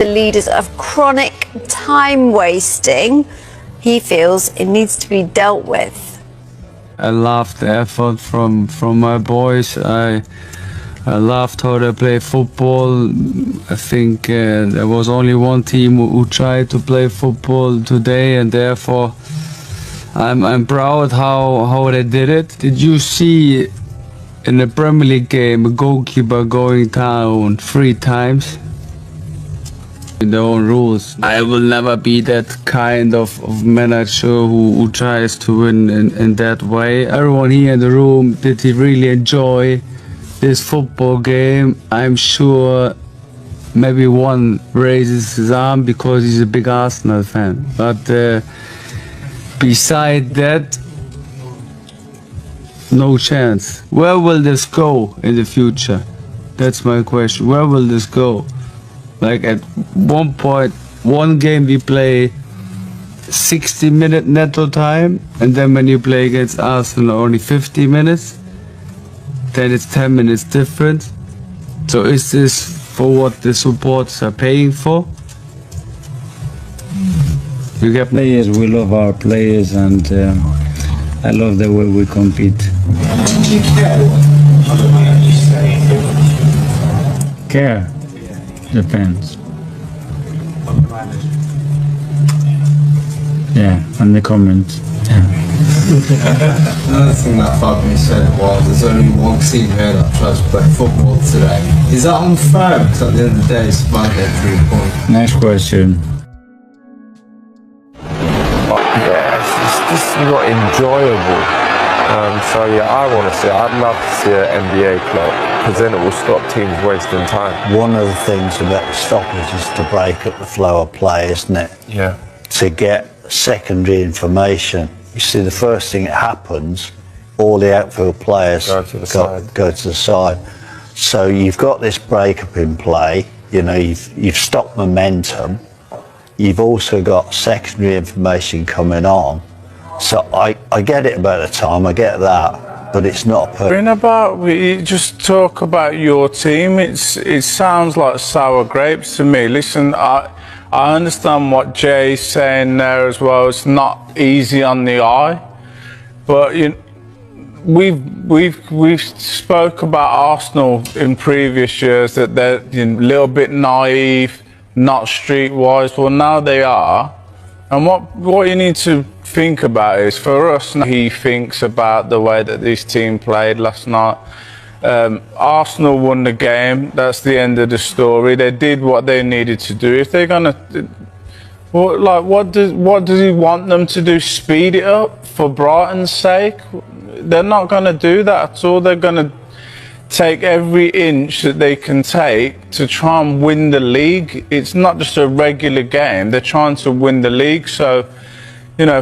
the leaders of chronic time wasting. He feels it needs to be dealt with. I loved the effort from my boys. I loved how they play football. I think there was only one team who tried to play football today, and therefore I'm proud how they did it. Did you see in the Premier League game a goalkeeper going down 3 times? In their own rules. I will never be that kind of manager who tries to win in that way. Everyone here in the room, did he really enjoy this football game? I'm sure maybe one raises his arm because he's a big Arsenal fan. But beside that, no chance. Where will this go in the future? That's my question. Where will this go? Like at one point, one game we play 60-minute netto time, and then when you play against Arsenal only 50 minutes, then it's 10 minutes different. So is this for what the supporters are paying for? You get players, we love our players, and I love the way we compete. Care? Depends. Yeah, and the comments. Yeah. Another thing that fucked me said was there's only one team here that tries to play football today. Is that unfair? Because at the end of the day it's about their 3 points. Next question. Yeah, it's just not enjoyable. So yeah, I'd love to see an NBA club, because then it will stop teams wasting time. One of the things about the stoppage is to break up the flow of play, isn't it? Yeah. To get secondary information. You see, the first thing that happens, all the outfield players go to the side. So you've got this break-up in play, you know, you've stopped momentum. You've also got secondary information coming on. So I get it about the time, I get that, but it's not perfect. We just talk about your team. It sounds like sour grapes to me. Listen, I understand what Jay's saying there as well. It's not easy on the eye, but we've spoke about Arsenal in previous years that they're a little bit naive, not streetwise. Well, now they are. And what you need to think about is, for us, he thinks about the way that this team played last night. Arsenal won the game. That's the end of the story. They did what they needed to do. If they're gonna, what does he want them to do? Speed it up for Brighton's sake? They're not gonna do that at all. They're gonna take every inch that they can take to try and win the league. It's not just a regular game. They're trying to win the league. So,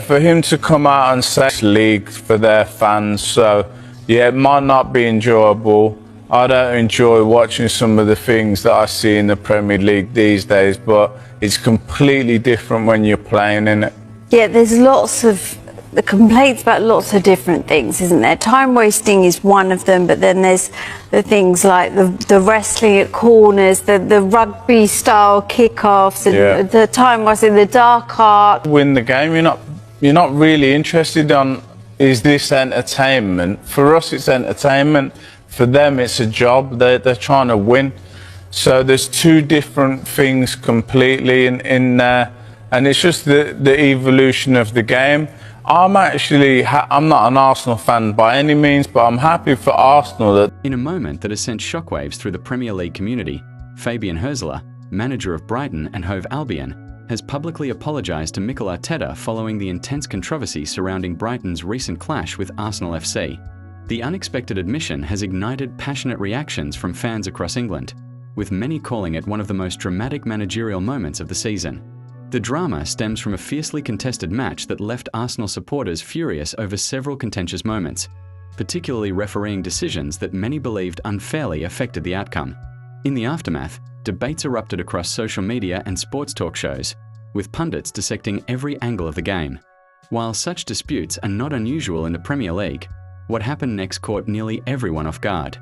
for him to come out and say it's league for their fans, so yeah, it might not be enjoyable. I don't enjoy watching some of the things that I see in the Premier League these days, but it's completely different when you're playing in it. Yeah, there's lots of the complaints about lots of different things, isn't there? Time wasting is one of them, but then there's the things like the wrestling at corners, the rugby style kickoffs, and the time wasting, the dark art. Win the game, you're not really interested on, is this entertainment? For us it's entertainment, for them it's a job. They're trying to win. So there's 2 different things completely in there, and it's just the evolution of the game. I'm not an Arsenal fan by any means, but I'm happy for Arsenal that... In a moment that has sent shockwaves through the Premier League community, Fabian Hürzeler, manager of Brighton and Hove Albion, has publicly apologised to Mikel Arteta following the intense controversy surrounding Brighton's recent clash with Arsenal FC. The unexpected admission has ignited passionate reactions from fans across England, with many calling it one of the most dramatic managerial moments of the season. The drama stems from a fiercely contested match that left Arsenal supporters furious over several contentious moments, particularly refereeing decisions that many believed unfairly affected the outcome. In the aftermath, debates erupted across social media and sports talk shows, with pundits dissecting every angle of the game. While such disputes are not unusual in the Premier League, what happened next caught nearly everyone off guard.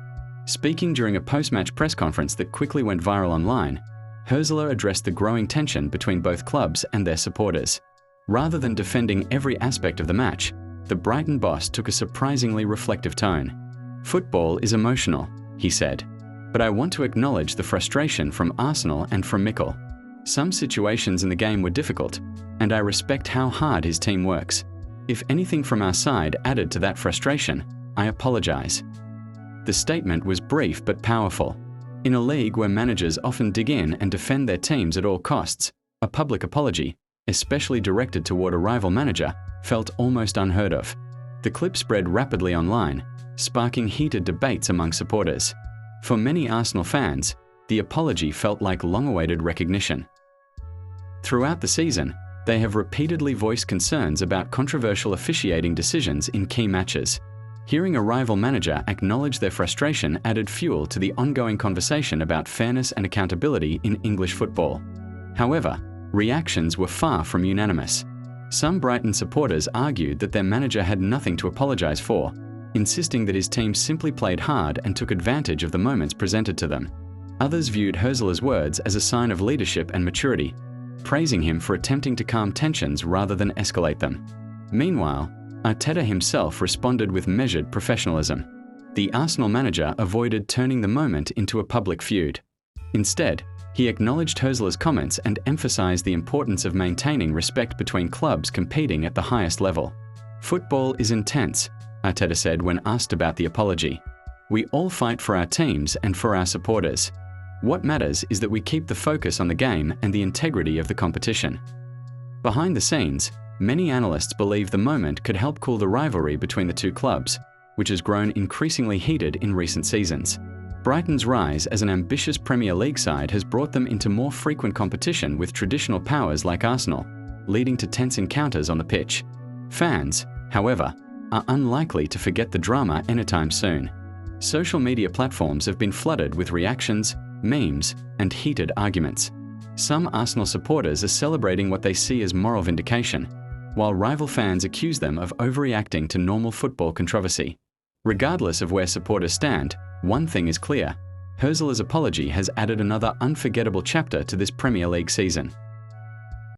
Speaking during a post-match press conference that quickly went viral online, Hürzeler addressed the growing tension between both clubs and their supporters. Rather than defending every aspect of the match, the Brighton boss took a surprisingly reflective tone. "Football is emotional," he said, "but I want to acknowledge the frustration from Arsenal and from Mikel. Some situations in the game were difficult, and I respect how hard his team works. If anything from our side added to that frustration, I apologise." The statement was brief but powerful. In a league where managers often dig in and defend their teams at all costs, a public apology, especially directed toward a rival manager, felt almost unheard of. The clip spread rapidly online, sparking heated debates among supporters. For many Arsenal fans, the apology felt like long-awaited recognition. Throughout the season, they have repeatedly voiced concerns about controversial officiating decisions in key matches. Hearing a rival manager acknowledge their frustration added fuel to the ongoing conversation about fairness and accountability in English football. However, reactions were far from unanimous. Some Brighton supporters argued that their manager had nothing to apologise for, insisting that his team simply played hard and took advantage of the moments presented to them. Others viewed Hürzeler's words as a sign of leadership and maturity, praising him for attempting to calm tensions rather than escalate them. Meanwhile, Arteta himself responded with measured professionalism. The Arsenal manager avoided turning the moment into a public feud. Instead, he acknowledged Hürzeler's comments and emphasised the importance of maintaining respect between clubs competing at the highest level. "Football is intense," Arteta said when asked about the apology. "We all fight for our teams and for our supporters. What matters is that we keep the focus on the game and the integrity of the competition." Behind the scenes, many analysts believe the moment could help cool the rivalry between the two clubs, which has grown increasingly heated in recent seasons. Brighton's rise as an ambitious Premier League side has brought them into more frequent competition with traditional powers like Arsenal, leading to tense encounters on the pitch. Fans, however, are unlikely to forget the drama anytime soon. Social media platforms have been flooded with reactions, memes, and heated arguments. Some Arsenal supporters are celebrating what they see as moral vindication, while rival fans accuse them of overreacting to normal football controversy. Regardless of where supporters stand, one thing is clear: Hürzeler's apology has added another unforgettable chapter to this Premier League season.